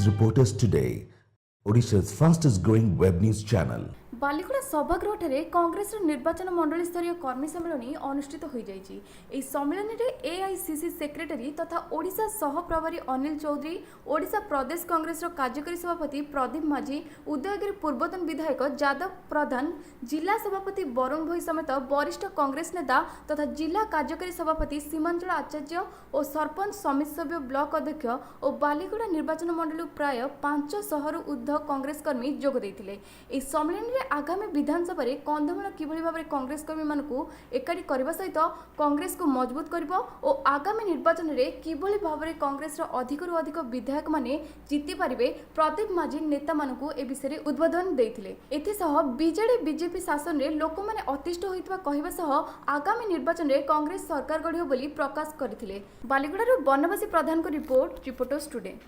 News Reporters Today, Odisha's fastest growing web news channel. Baliguda सभागृह कांग्रेस निर्वाचन मंडली स्तरीय कर्मी सम्मेलन अनुष्ठित हो सम्मेलन में एआईसीसी सेक्रेटरी तथा ओडिशा सह प्रभारी अनिल चौधरी, ओडिशा प्रदेश कांग्रेस कार्यकारी सभापति प्रदीप माझी, उदयगिरी पूर्वतन विधायक जादव प्रधान, जिला सभापति वरुण भोई समेत वरिष्ठ कांग्रेस नेता तथा जिला कार्यकारी सभापति सीमांचल आचार्य और सरपंच समिति सभ्य ब्लॉक अध्यक्ष और बालिगुड़ा निर्वाचन मंडल प्राय 500 ऊर्ध्व कांग्रेस कर्मी जोग देते। सम्मेलन में आगामी विधानसभा कंधमाल किभली भाव में कांग्रेस कर्मी मानकु एकाठी करने सहित कांग्रेस को मजबूत करिबो और आगामी निर्वाचन में किभली भाव में कांग्रेस अधिक अधिक विधायक माने जीति पारिबे प्रदीप माझी नेता मानकु ए विषय उद्बोधन देथिले। एथिसह बीजेडी बीजेपी शासन में लोक माने अतिष्ठ होइतबा कहबा सह आगामी निर्वाचन में कांग्रेस सरकार गढ़ियो बोली प्रकाश करथिले। बालिगुड़ारू बनवासी प्रधान को रिपोर्ट रिपोर्टर्स टुडे।